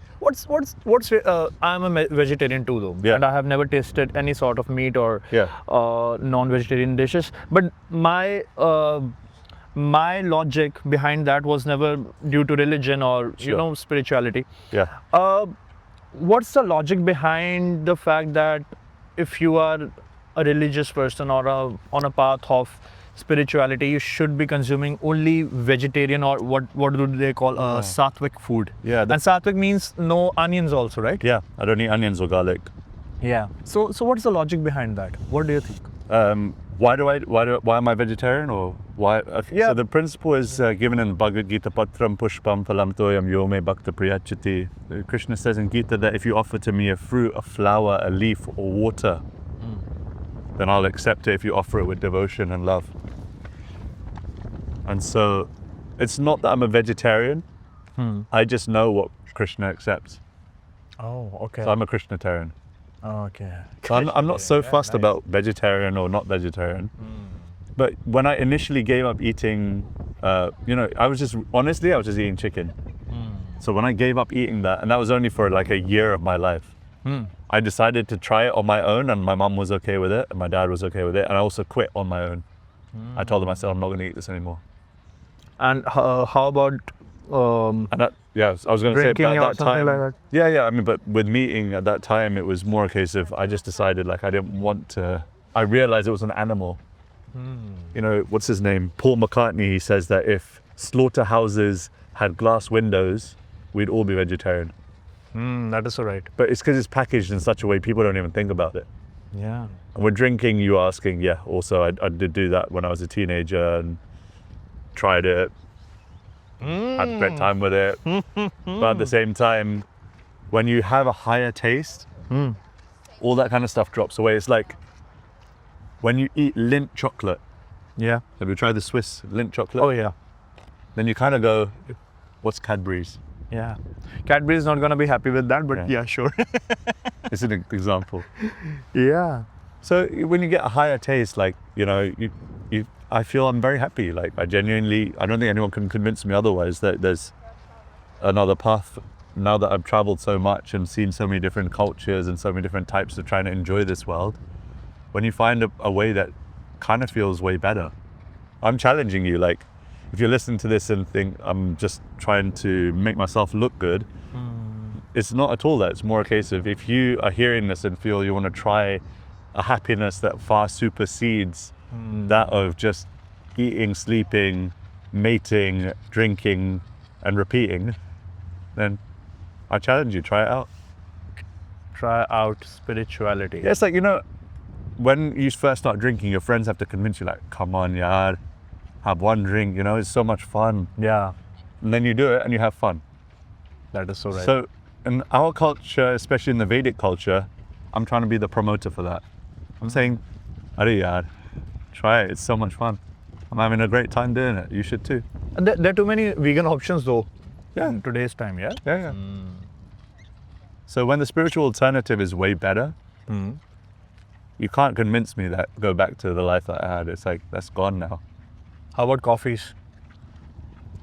B: I'm a vegetarian too though, and I have never tasted any sort of meat or non-vegetarian dishes. But my logic behind that was never due to religion or spirituality. What's the logic behind the fact that if you are a religious person or on a path of spirituality, you should be consuming only vegetarian, or what do they call sattvic food.
A: Yeah.
B: And sattvic means no onions also, right?
A: Yeah, I don't eat onions or garlic.
B: Yeah. So what's the logic behind that? What do you think?
A: Why am I vegetarian, or why? Okay,
B: Yeah.
A: So the principle is given in Bhagavad Gita, patram pushpam phalam toyam yome bhakta priyachati. Krishna says in Gita that if you offer to me a fruit, a flower, a leaf, or water, then I'll accept it if you offer it with devotion and love. And so it's not that I'm a vegetarian, I just know what Krishna accepts.
B: Oh, okay.
A: So I'm a Krishnatarian.
B: Okay.
A: So I'm not so fussed about vegetarian or not vegetarian. But when I initially gave up eating, I was just eating chicken. So when I gave up eating that, and that was only for like a year of my life, I decided to try it on my own, and my mom was okay with it, and my dad was okay with it, and I also quit on my own. I told them, I said, I'm not going to eat this anymore.
B: And how about
A: I was going to say
B: drinking
A: at
B: or
A: that
B: something
A: time.
B: like that?
A: Yeah. I mean, but with me eating at that time, it was more a case of I just decided like I didn't want to. I realized it was an animal. What's his name? Paul McCartney. He says that if slaughterhouses had glass windows, we'd all be vegetarian.
B: That is so right.
A: But it's because it's packaged in such a way people don't even think about it.
B: Yeah.
A: And with drinking, you asking, yeah. Also, I did do that when I was a teenager and tried it. Had a great time with it. But at the same time, when you have a higher taste, all that kind of stuff drops away. It's like when you eat Lindt chocolate.
B: Yeah.
A: Have you tried the Swiss Lindt chocolate?
B: Oh yeah.
A: Then you kind of go, what's Cadbury's?
B: Yeah. Cadbury is not going to be happy with that, but yeah sure.
A: It's an example.
B: Yeah.
A: So when you get a higher taste, like, I feel I'm very happy. Like I don't think anyone can convince me otherwise that there's another path. Now that I've traveled so much and seen so many different cultures and so many different types of trying to enjoy this world, when you find a way that kind of feels way better. I'm challenging you, like, if you listen to this and think I'm just trying to make myself look good, it's not at all that. It's more a case of if you are hearing this and feel you want to try a happiness that far supersedes that of just eating, sleeping, mating, drinking, and repeating, then I challenge you, try it out.
B: Try out spirituality.
A: Yeah, it's like, when you first start drinking, your friends have to convince you, like, come on, yaar, have one drink, it's so much fun.
B: Yeah.
A: And then you do it and you have fun.
B: That is so right.
A: So in our culture, especially in the Vedic culture, I'm trying to be the promoter for that. I'm saying, Are yaar, try it, it's so much fun. I'm having a great time doing it. You should too.
B: And there are too many vegan options though.
A: Yeah.
B: In today's time, yeah?
A: Yeah. So when the spiritual alternative is way better, you can't convince me that go back to the life that I had. It's like, that's gone now.
B: How about coffees?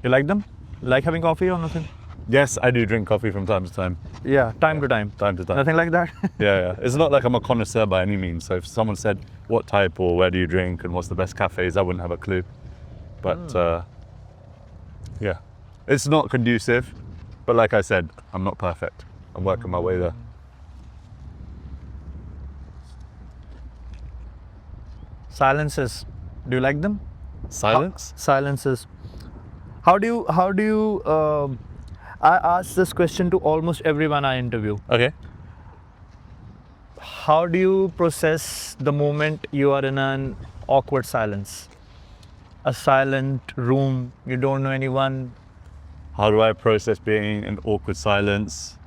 B: You like them? Like having coffee or nothing?
A: Yes, I do drink coffee from time to time.
B: Yeah, time to time.
A: Time to time.
B: Nothing like that?
A: Yeah. It's not like I'm a connoisseur by any means. So if someone said, what type or where do you drink and what's the best cafes, I wouldn't have a clue. But yeah, it's not conducive. But like I said, I'm not perfect. I'm working my way there.
B: Silences. Do you like them?
A: Silence?
B: Silences. How do you I ask this question to almost everyone I interview.
A: Okay.
B: How do you process the moment you are in an awkward silence? A silent room, you don't know anyone.
A: How do I process being in awkward silence?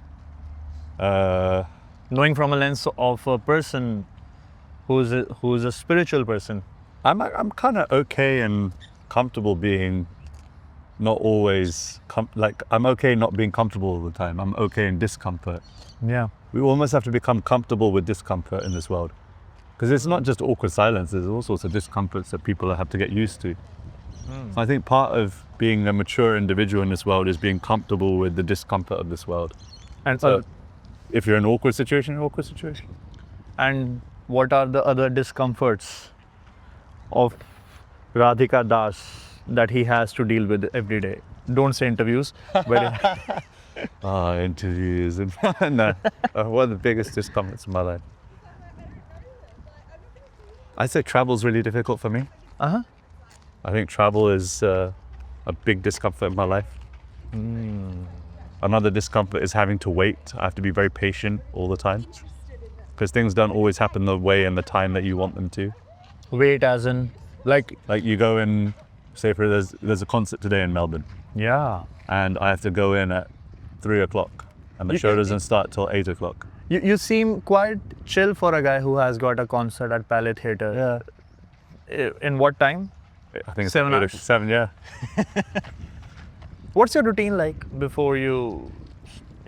B: Knowing from a lens of a person who's a spiritual person.
A: I'm kind of okay and comfortable being not always, I'm okay not being comfortable all the time. I'm okay in discomfort.
B: Yeah.
A: We almost have to become comfortable with discomfort in this world. Because it's not just awkward silence, there's all sorts of discomforts that people have to get used to. So I think part of being a mature individual in this world is being comfortable with the discomfort of this world.
B: And
A: So if you're in an awkward situation, awkward situation.
B: And what are the other discomforts of Radhika Das that he has to deal with every day? Don't say interviews, but
A: Interviews and no, one of the biggest discomforts in my life. I'd say travel's really difficult for me. I think travel is a big discomfort in my life. Another discomfort is having to wait. I have to be very patient all the time because things don't always happen the way and the time that you want them to.
B: Wait, as in, like
A: you go in, say there's a concert today in Melbourne.
B: Yeah.
A: And I have to go in at 3 o'clock and the show doesn't start till 8 o'clock.
B: You seem quite chill for a guy who has got a concert at Palais Theatre. Yeah. In what time?
A: I think it's
B: 7 hours.
A: 7, yeah.
B: What's your routine like before you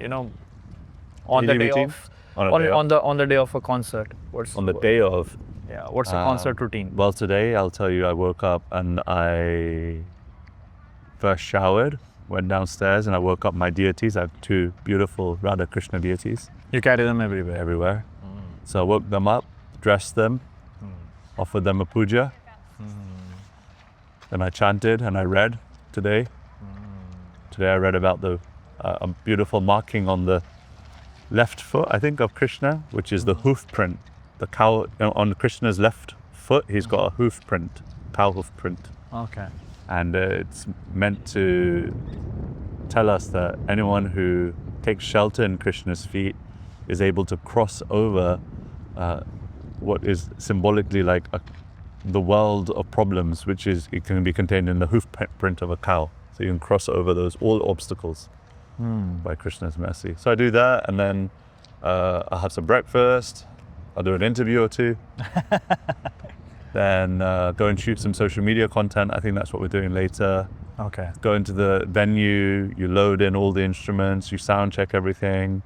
B: know, on the day of? On the day of a concert. What's
A: on the day of?
B: Yeah. What's the concert routine?
A: Well, today I'll tell you, I woke up and I first showered, went downstairs, and I woke up my deities. I have 2 beautiful Radha Krishna deities.
B: You carry them everywhere.
A: Everywhere. So I woke them up, dressed them, offered them a puja. Then I chanted and I read today. Today I read about a beautiful marking on the left foot, I think, of Krishna, which is the hoof print. The cow, on Krishna's left foot, he's got a hoof print, cow hoof print.
B: Okay.
A: And it's meant to tell us that anyone who takes shelter in Krishna's feet is able to cross over what is symbolically like the world of problems, which is, it can be contained in the hoof print of a cow. So you can cross over all obstacles by Krishna's mercy. So I do that, and then I'll have some breakfast. I'll do an interview or 2. Then go and shoot some social media content. I think that's what we're doing later.
B: Okay.
A: Go into the venue, you load in all the instruments, you sound check everything,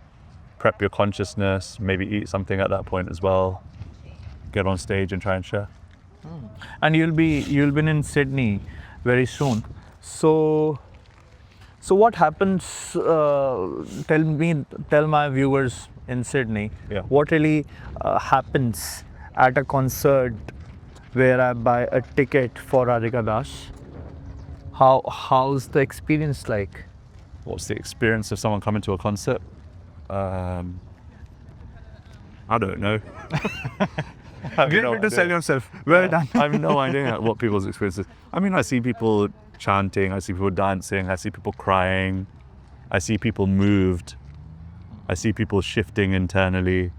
A: prep your consciousness, maybe eat something at that point as well. Get on stage and try and share.
B: And you'll be in Sydney very soon. So what happens? Tell my viewers in Sydney.
A: Yeah.
B: What really happens at a concert where I buy a ticket for Radhika Das? How's the experience like?
A: What's the experience of someone coming to a concert? I don't know.
B: Great way to sell yourself. Well done.
A: I have no idea what people's experience is. I mean, I see people chanting, I see people dancing, I see people crying, I see people moved, I see people shifting internally.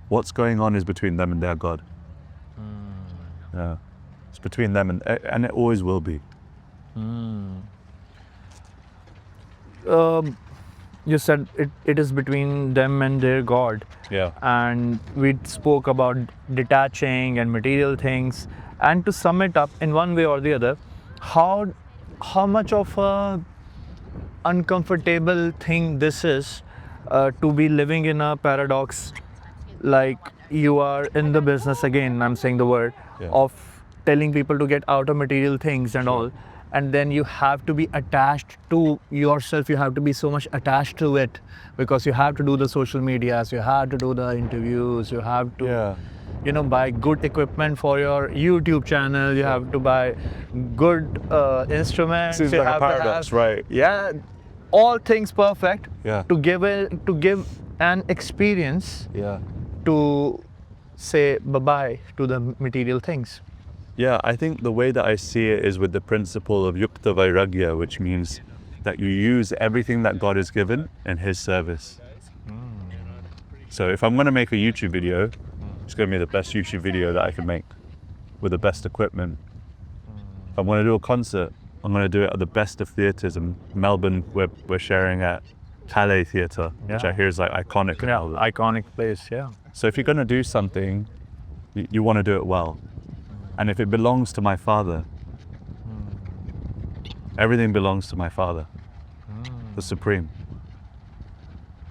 A: What's going on is between them and their God. Yeah. It's between them and it always will be.
B: You said it is between them and their God.
A: Yeah.
B: And we spoke about detaching and material things. And to sum it up in one way or the other, how much of a uncomfortable thing this is to be living in a paradox, like you are in the business, again I'm saying the word, of telling people to get out of material things and all, and then you have to be attached to yourself, you have to be so much attached to it because you have to do the social medias, you have to do the interviews, you have to buy good equipment for your YouTube channel, you have to buy good instruments.
A: Seems like a paradox, right?
B: Yeah, all things perfect.
A: Yeah.
B: To give an experience.
A: Yeah.
B: To say bye-bye to the material things.
A: Yeah, I think the way that I see it is with the principle of yukta vairagya, which means that you use everything that God has given in His service. So if I'm going to make a YouTube video, it's going to be the best YouTube video that I can make with the best equipment. If I'm going to do a concert, I'm going to do it at the best of theatres. In Melbourne, we're sharing at Palais Theatre, which I hear is like iconic.
B: Yeah, iconic place, yeah.
A: So if you're going to do something, you want to do it well. And if it belongs to my Father, everything belongs to my Father, the Supreme.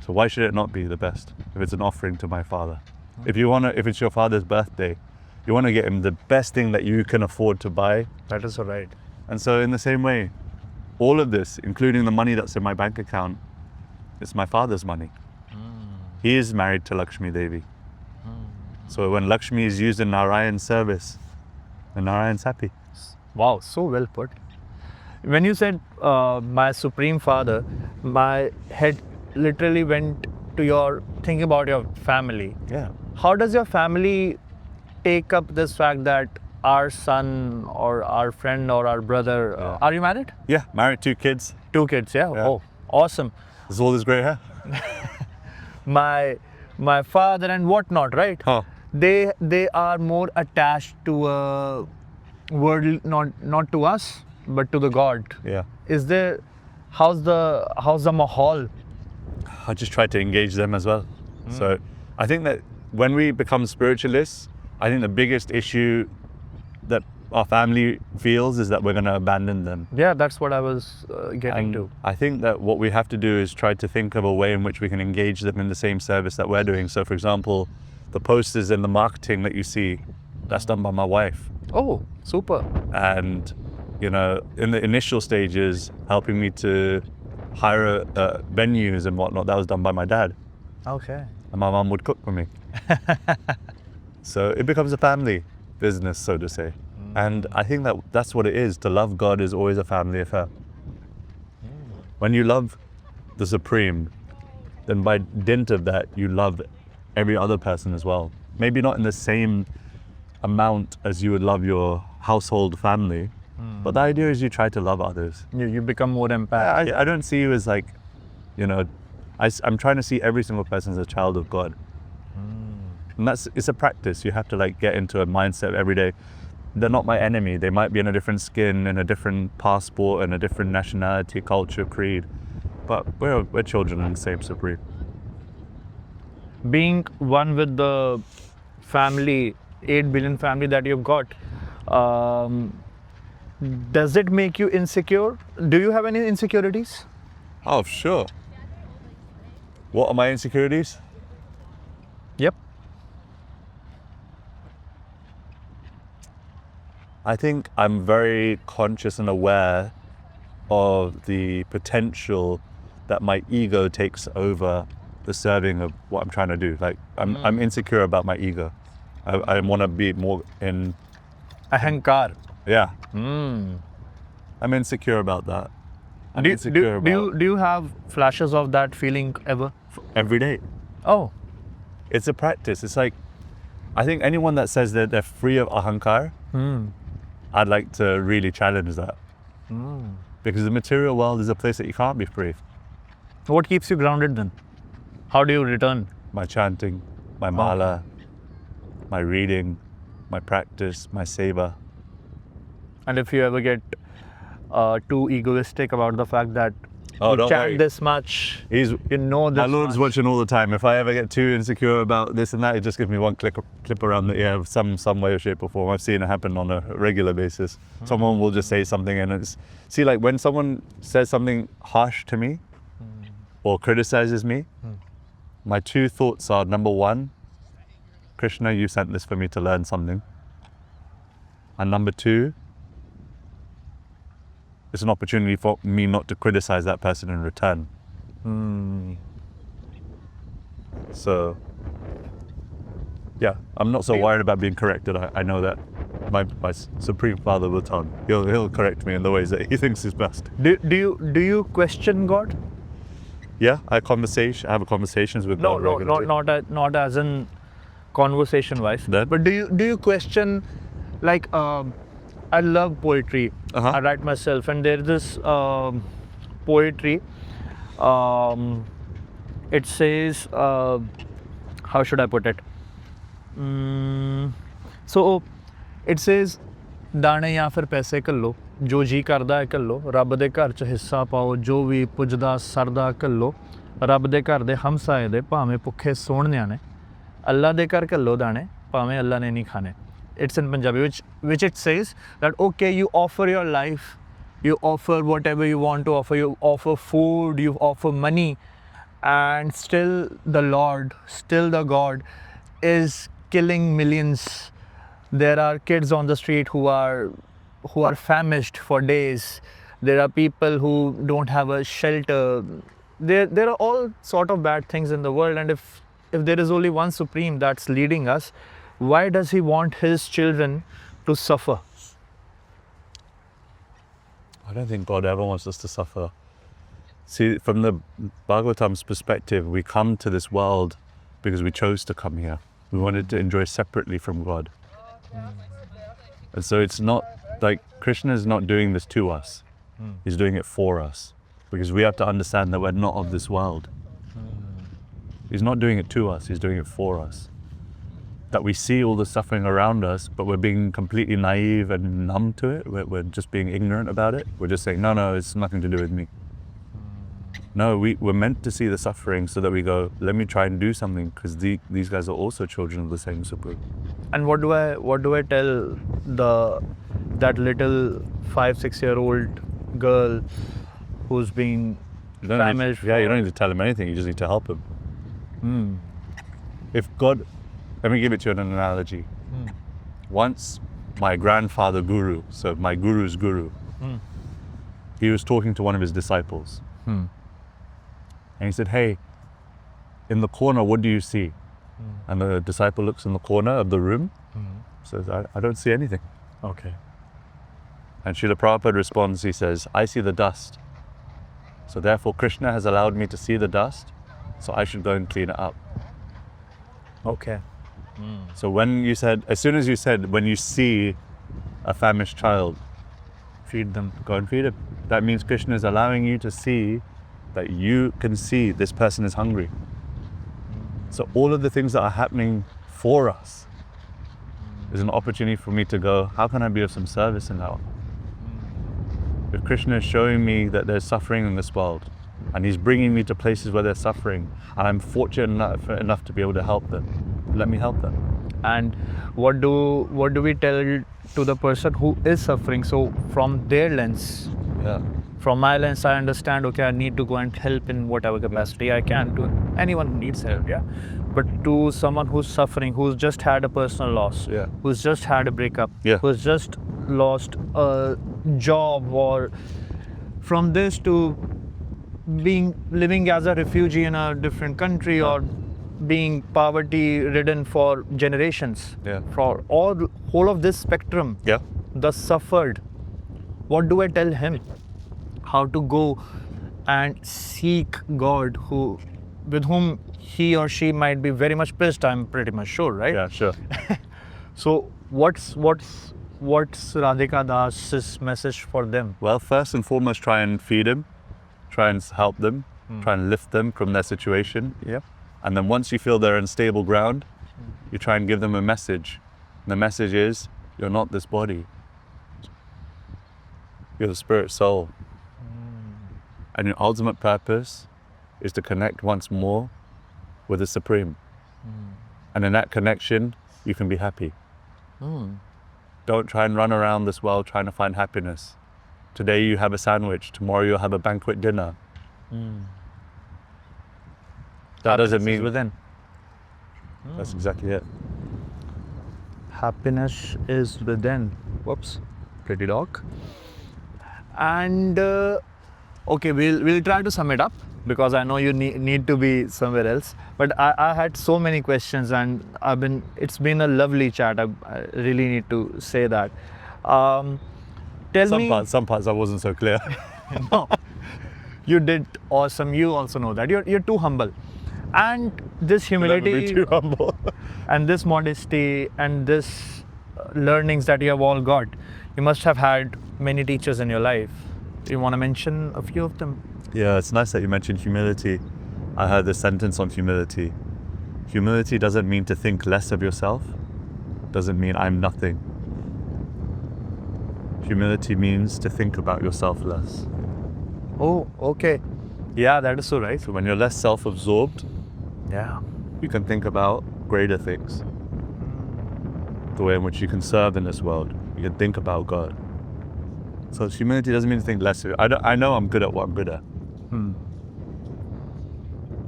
A: So why should it not be the best if it's an offering to my Father? If it's your Father's birthday, you want to get Him the best thing that you can afford to buy.
B: That is right.
A: And so in the same way, all of this, including the money that's in my bank account, it's my Father's money. He is married to Lakshmi Devi. So when Lakshmi is used in Narayan's service, then Narayan's happy.
B: Wow, so well put. When you said my Supreme Father, my head literally went to thinking about your family.
A: Yeah.
B: How does your family take up this fact that our son or our friend or our brother, are you married?
A: Yeah, married, 2 kids.
B: 2 kids, yeah? Oh, awesome.
A: There's all this grey hair.
B: My father and whatnot, right?
A: Huh.
B: They are more attached to a world, not to us, but to the God.
A: Yeah.
B: Is there, how's the mahal?
A: I just try to engage them as well. So I think that when we become spiritualists, I think the biggest issue that our family feels is that we're going to abandon them.
B: Yeah, that's what I was getting to.
A: I think that what we have to do is try to think of a way in which we can engage them in the same service that we're doing. So for example, the posters and the marketing that you see, that's done by my wife.
B: Oh, super.
A: And, you know, in the initial stages, helping me to hire venues and whatnot, that was done by my dad.
B: Okay.
A: And my mum would cook for me. So it becomes a family business, so to say. And I think that that's what it is. To love God is always a family affair. When you love the Supreme, then by dint of that, you love every other person as well. Maybe not in the same amount as you would love your household family, but the idea is you try to love others.
B: You become more empathic.
A: I don't see you as like, you know, I'm trying to see every single person as a child of God. And it's a practice. You have to like get into a mindset every day. They're not my enemy. They might be in a different skin, in a different passport, in a different nationality, culture, creed. But we're children in the same Supreme.
B: Being one with the family, 8 billion family that you've got, does it make you insecure? Do you have any insecurities?
A: Oh, sure. What are my insecurities?
B: Yep.
A: I think I'm very conscious and aware of the potential that my ego takes over the serving of what I'm trying to do. Like I'm insecure about my ego. I want to be more in
B: Ahankar.
A: Yeah. I'm insecure about that.
B: Do you have flashes of that feeling ever?
A: Every day.
B: Oh.
A: It's a practice. It's like, I think anyone that says that they're free of ahankar, I'd like to really challenge that. Because the material world is a place that you can't be free.
B: What keeps you grounded then? How do you return?
A: My chanting, my mala, my reading, my practice, my seva.
B: And if you ever get too egoistic about the fact that you
A: don't
B: chant
A: worry.
B: this much, you know this
A: My Lord's
B: much.
A: watching all the time. If I ever get too insecure about this and that, it just gives me one clip around the ear of some way or shape or form. I've seen it happen on a regular basis. Someone will just say something and it's... See, like when someone says something harsh to me or criticizes me, my 2 thoughts are, number 1, Krishna, you sent this for me to learn something. And number 2, it's an opportunity for me not to criticize that person in return. So, yeah, I'm not so worried about being corrected. I know that my Supreme Father will tell me. He'll correct me in the ways that he thinks is best.
B: Do you question God?
A: Yeah, I have conversations with God regularly.
B: Not as in conversation wise.
A: Then?
B: But do you question, like, I love poetry. I write myself, and there is this poetry. It says, how should I put it? So it says, ਦਾਣੇ ਜਾਂ ਫਿਰ ਪੈਸੇ ਘੱਲੋ ਜੋ ਜੀ ਕਰਦਾ ਹੈ ਘੱਲੋ ਰੱਬ ਦੇ ਘਰ 'ਚ ਹਿੱਸਾ ਪਾਓ ਜੋ ਵੀ ਪੁੱਜਦਾ ਸਰਦਾ ਘੱਲੋ ਰੱਬ ਦੇ ਘਰ ਦੇ ਹਮਸਾਏ ਦੇ ਭਾਵੇਂ ਭੁੱਖੇ ਸੌਣ ਨਿਆਣੇ ਅੱਲਾ ਦੇ ਘਰ ਘੱਲੋ ਦਾਣੇ ਭਾਵੇਂ ਅੱਲਾ ਨੇ ਨਹੀਂ ਖਾਣੇ. It's in Punjabi, which it says that, okay, you offer your life, you offer whatever you want to offer, you offer food, you offer money, and still the Lord, still the God is killing millions. There are kids on the street who are famished for days. There are people who don't have a shelter. There are all sort of bad things in the world, and if there is only one Supreme that's leading us, why does he want his children to suffer?
A: I don't think God ever wants us to suffer. See, from the Bhagavatam's perspective, we come to this world because we chose to come here. We wanted to enjoy separately from God. And so it's not like Krishna is not doing this to us. He's doing it for us. Because we have to understand that we're not of this world. He's not doing it to us, he's doing it for us. That we see all the suffering around us, but we're being completely naive and numb to it. We're just being ignorant about it. We're just saying, no, it's nothing to do with me. No, we're meant to see the suffering so that we go, let me try and do something, because these guys are also children of the same Supreme.
B: And what do I tell that little 5-6-year-old girl who's being famished?
A: You don't need to tell him anything, you just need to help him. If God, let me give it to you in an analogy. Once my grandfather guru, so my guru's guru, he was talking to one of his disciples. And he said, hey, in the corner, what do you see? And the disciple looks in the corner of the room, says, I don't see anything.
B: Okay.
A: And Srila Prabhupada responds, he says, I see the dust. So therefore, Krishna has allowed me to see the dust, so I should go and clean it up.
B: Okay.
A: So when you said, as soon as you said, when you see a famished child,
B: Feed them.
A: go and feed him. That means Krishna is allowing you to see that you can see this person is hungry. So all of the things that are happening for us is an opportunity for me to go, how can I be of some service in that one? If Krishna is showing me that there's suffering in this world, and he's bringing me to places where there's suffering, and I'm fortunate enough to be able to help them, let me help them.
B: And what do we tell to the person who is suffering? So from their lens, from my lens, I understand, okay, I need to go and help in whatever capacity I can to anyone who needs help, But to someone who's suffering, who's just had a personal loss, who's just had a breakup, who's just lost a job, or from this to living as a refugee in a different country, or being poverty ridden for generations, for whole of this spectrum, the suffered, what do I tell him? How to go and seek God, with whom he or she might be very much pleased, I'm pretty much sure, right?
A: Yeah, sure.
B: So what's Radhika Das's message for them?
A: Well, first and foremost, try and feed him, try and help them, try and lift them from their situation. And then once you feel they're on stable ground, you try and give them a message. And the message is, you're not this body. You're the spirit soul. And your ultimate purpose is to connect once more with the Supreme. And in that connection, you can be happy. Don't try and run around this world trying to find happiness. Today you have a sandwich, tomorrow you'll have a banquet dinner. That doesn't mean
B: within.
A: That's exactly it.
B: Happiness is within. Whoops, pretty dog. And okay, we'll try to sum it up, because I know you need to be somewhere else. But I had so many questions, and it's been a lovely chat. I really need to say that.
A: Some parts I wasn't so clear.
B: No, you did awesome. You also know that you're too humble, and this humility,
A: Never be too humble.
B: and this modesty, and this learnings that you have all got. You must have had many teachers in your life. You want to mention a few of them?
A: Yeah, it's nice that you mentioned humility. I heard this sentence on humility. Humility doesn't mean to think less of yourself. Doesn't mean I'm nothing. Humility means to think about yourself less.
B: Oh, okay. Yeah, that is so right.
A: So when you're less self-absorbed, you can think about greater things. The way in which you can serve in this world. You can think about God. So humility doesn't mean to think less of it. I know I'm good at what I'm good at.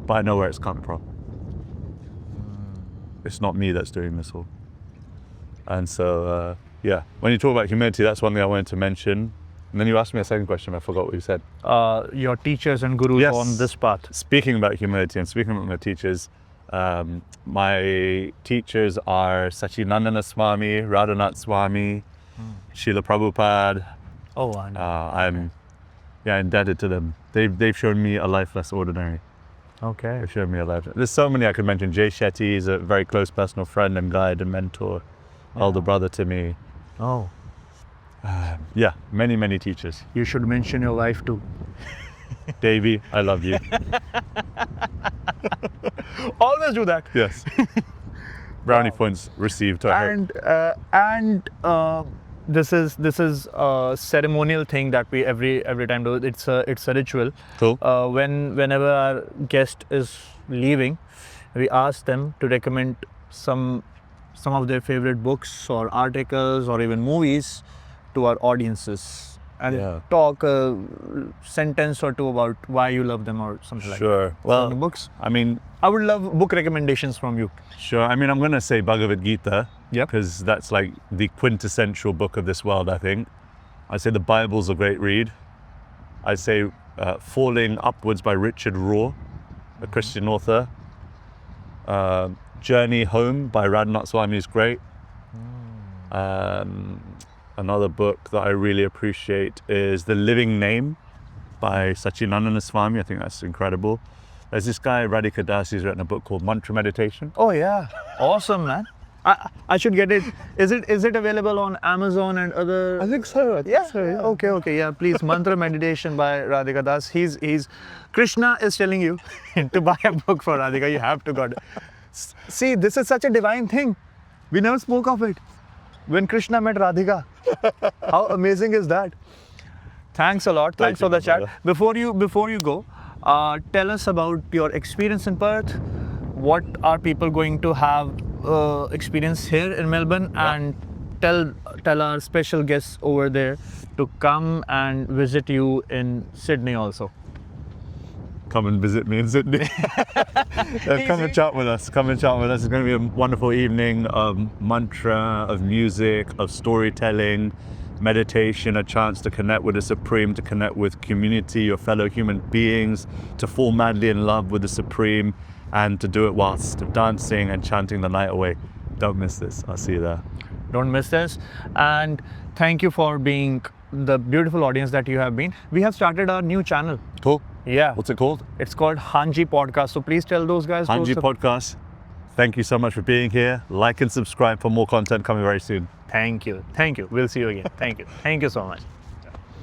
A: But I know where it's come from. It's not me that's doing this all. And so, when you talk about humility, that's one thing I wanted to mention. And then you asked me a second question, I forgot what you said.
B: Your teachers and gurus on this path.
A: Speaking about humility and speaking about my teachers, my teachers are Sachinandana Swami, Radhanath Swami, Srila Prabhupada.
B: Oh, I know.
A: I'm indebted to them. They've shown me a life less ordinary.
B: Okay.
A: They've shown me a life. There's so many I could mention. Jay Shetty is a very close personal friend and guide and mentor. elder brother to me.
B: Oh,
A: Yeah, many, many teachers.
B: you should mention your wife too.
A: Davy, I love you.
B: Always do that.
A: Yes. Brownie points received.
B: And this is a ceremonial thing that we every time do. It's a ritual.
A: Cool.
B: Whenever our guest is leaving, we ask them to recommend some of their favorite books or articles or even movies to our audiences, and talk a sentence or two about why you love them or something like that.
A: Sure. Well,
B: the books.
A: I mean,
B: I would love book recommendations from you.
A: sure. I mean, I'm going to say Bhagavad Gita.
B: Yep.
A: Because that's like the quintessential book of this world, I think. I say the Bible's a great read. I say Falling Upwards by Richard Rohr, a Christian author. Journey Home by Radhika Swami is great. Another book that I really appreciate is The Living Name by Satchidananda Swami. I think that's incredible. There's this guy, Radhika Das, who's written a book called Mantra Meditation.
B: Oh yeah, awesome, man. I should get it. Is it available on Amazon and other?
A: I think so.
B: Okay. Yeah, please. Mantra Meditation by Radhika Das. He's Krishna is telling you to buy a book for Radhika. You have to got it. See, this is such a divine thing. We never spoke of it. When Krishna met Radhika. How amazing is that? Thanks a lot. Thanks for the chat. Before you go, tell us about your experience in Perth. What are people going to have experience here in Melbourne? And tell our special guests over there to come and visit you in Sydney also.
A: Come and visit me in Sydney. Come and chat with us. It's going to be a wonderful evening of mantra, of music, of storytelling, meditation, a chance to connect with the Supreme, to connect with community, your fellow human beings, to fall madly in love with the Supreme, and to do it whilst dancing and chanting the night away. Don't miss this. I'll see you there.
B: Don't miss this. And thank you for being the beautiful audience that you have been. We have started our new channel.
A: Cool.
B: Yeah.
A: What's it called?
B: It's called Haanji Podcast. So please tell those guys.
A: Haanji Podcast. Thank you so much for being here. Like and subscribe for more content coming very soon.
B: Thank you. We'll see you again. Thank you so much.